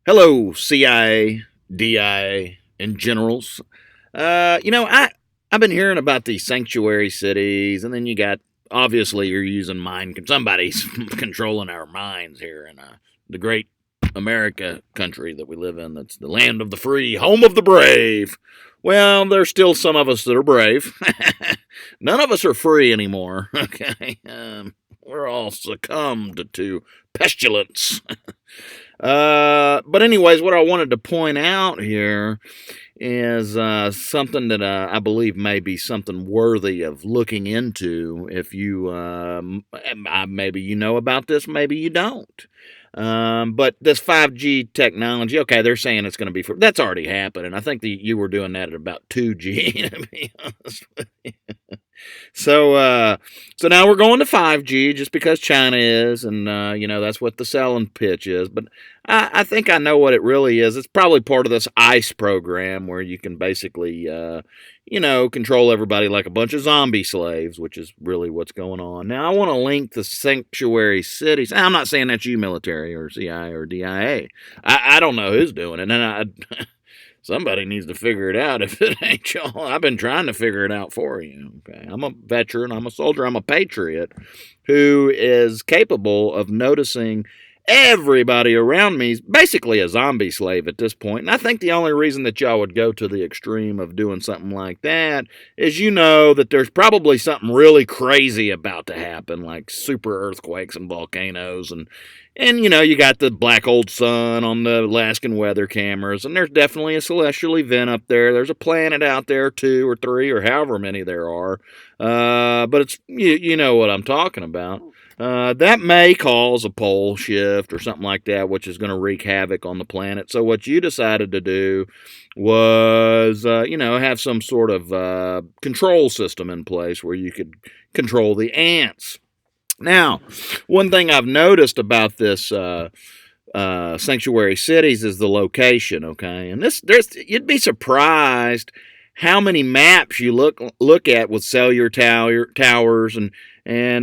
Hello, CIA, DIA, and generals. I've been hearing about these sanctuary cities, and then you got obviously you're using somebody's controlling our minds here in the great America country that we live in. That's the land of the free, home of the brave. Well, there's still some of us that are brave. None of us are free anymore. Okay, we're all succumbed to pestilence. But anyways, what I wanted to point out here is something that I believe may be something worthy of looking into. If you maybe you know about this, maybe you don't. But this 5G technology, okay, they're saying it's going to be that's already happened, and I think you were doing that at about 2G. To be honest with you. So now we're going to 5G just because China is, and that's what the selling pitch is. But I think I know what it really is. It's probably part of this ICE program where you can basically, control everybody like a bunch of zombie slaves, which is really what's going on. Now I want to link the sanctuary cities. I'm not saying that's you, military or CI or DIA. I don't know who's doing it, and somebody needs to figure it out if it ain't y'all. I've been trying to figure it out for you. Okay. I'm a veteran, I'm a soldier, I'm a patriot who is capable of noticing everybody around me is basically a zombie slave at this point. And I think the only reason that y'all would go to the extreme of doing something like that is that there's probably something really crazy about to happen, like super earthquakes and volcanoes and you got the black old sun on the Alaskan weather cameras, and there's definitely a celestial event up there. There's a planet out there, 2 or 3 or however many there are. But it's you know what I'm talking about. That may cause a pole shift or something like that, which is going to wreak havoc on the planet. So what you decided to do was, have some sort of control system in place where you could control the ants. Now, one thing I've noticed about this sanctuary cities is the location. Okay, and you'd be surprised how many maps you look at with cellular towers and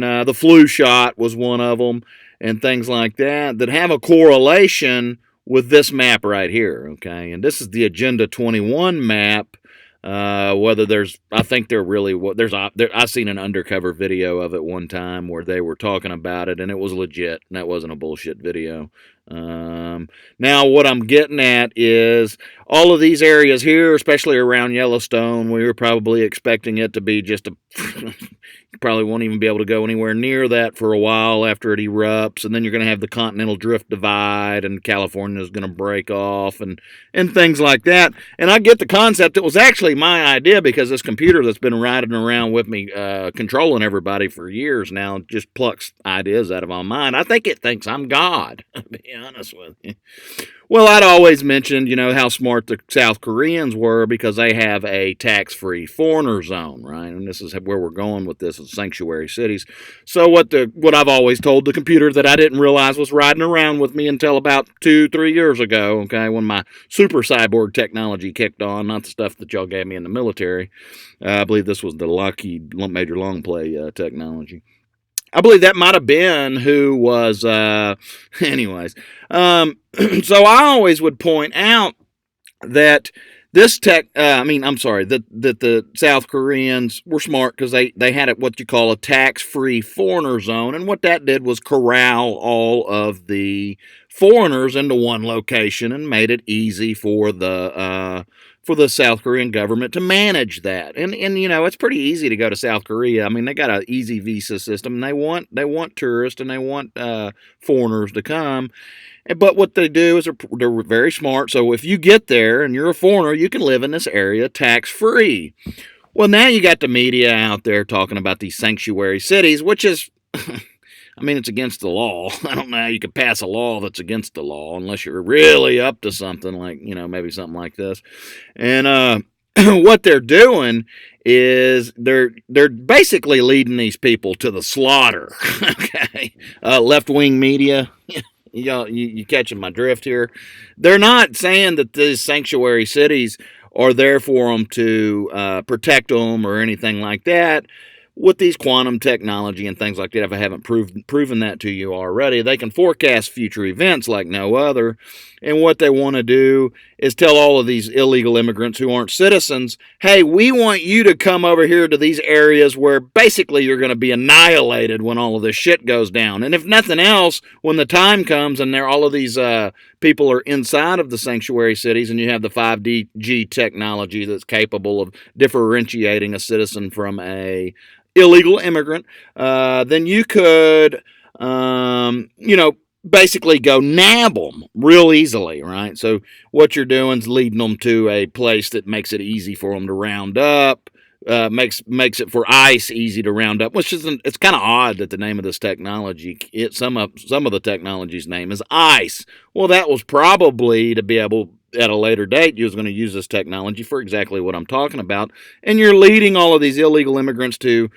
the flu shot was one of them and things like that have a correlation with this map right here. Okay, and this is the Agenda 21 map. Whether I think they're really I've seen an undercover video of it one time where they were talking about it, and it was legit, and that wasn't a bullshit video. Now what I'm getting at is all of these areas here, especially around Yellowstone, we were probably expecting it to be just you probably won't even be able to go anywhere near that for a while after it erupts, and then you're going to have the continental drift divide, and California is going to break off, and things like that. And I get the concept. It was actually my idea because this computer that's been riding around with me, controlling everybody for years now, just plucks ideas out of my mind. I think it thinks I'm God, to be honest with you. Well, I'd always mentioned, how smart the South Koreans were because they have a tax-free foreigner zone, right? And this is where we're going with this, is sanctuary cities. So what I've always told the computer that I didn't realize was riding around with me until about 2-3 years ago, okay, when my super cyborg technology kicked on, not the stuff that y'all gave me in the military. I believe this was the Lockheed Major Long Play technology. I believe that might have been who was, anyways. So I always would point out that this that the South Koreans were smart because they had what you call a tax-free foreigner zone, and what that did was corral all of the foreigners into one location and made it easy for the South Korean government to manage that. And it's pretty easy to go to South Korea. I mean, they got an easy visa system, and they want tourists and they want foreigners to come. But what they do is they're very smart. So if you get there and you're a foreigner, you can live in this area tax-free. Well, now you got the media out there talking about these sanctuary cities, which is, it's against the law. I don't know how you could pass a law that's against the law unless you're really up to something like, maybe something like this. And what they're doing is they're basically leading these people to the slaughter. Okay, left-wing media. You catching my drift here? They're not saying that these sanctuary cities are there for them to protect them or anything like that. with these quantum technology and things like that, if I haven't proven that to you already, they can forecast future events like no other. And what they want to do is tell all of these illegal immigrants who aren't citizens, hey, we want you to come over here to these areas where basically you're going to be annihilated when all of this shit goes down. And if nothing else, when the time comes and all of these people are inside of the sanctuary cities and you have the 5G technology that's capable of differentiating a citizen from a illegal immigrant, then you could, basically go nab them real easily, right? So what you're doing is leading them to a place that makes it easy for them to round up, makes it for ICE easy to round up, which isn't. It's kind of odd that the name of this technology, some of the technology's name is ICE. Well, that was probably to be able, at a later date, you was going to use this technology for exactly what I'm talking about, and you're leading all of these illegal immigrants to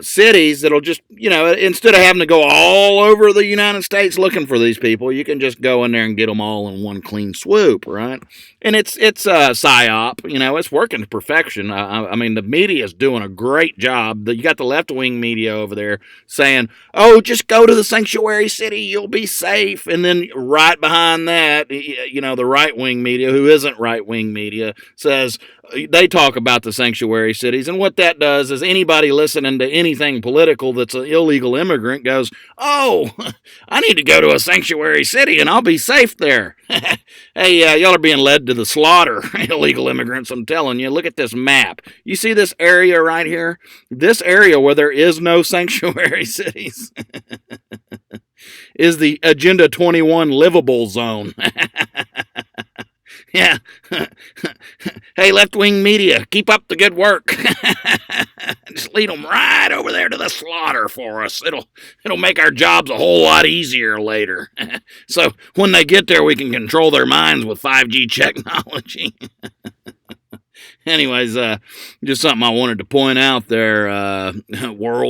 cities that'll just, instead of having to go all over the United States looking for these people, you can just go in there and get them all in one clean swoop, right? And it's psyop, it's working to perfection. I mean, the media is doing a great job. You got the left-wing media over there saying, oh, just go to the sanctuary city, you'll be safe. And then right behind that, the right-wing media, who isn't right-wing media, says, they talk about the sanctuary cities, and what that does is anybody listening to anything political that's an illegal immigrant goes, oh, I need to go to a sanctuary city and I'll be safe there. Hey, y'all are being led to the slaughter, illegal immigrants, I'm telling you. Look at this map. You see this area right here? This area where there is no sanctuary cities is the Agenda 21 livable zone. Yeah. Hey, left-wing media, keep up the good work. Just lead them right over there to the slaughter for us. It'll make our jobs a whole lot easier later. So when they get there, we can control their minds with 5G technology. Anyways, just something I wanted to point out there, world.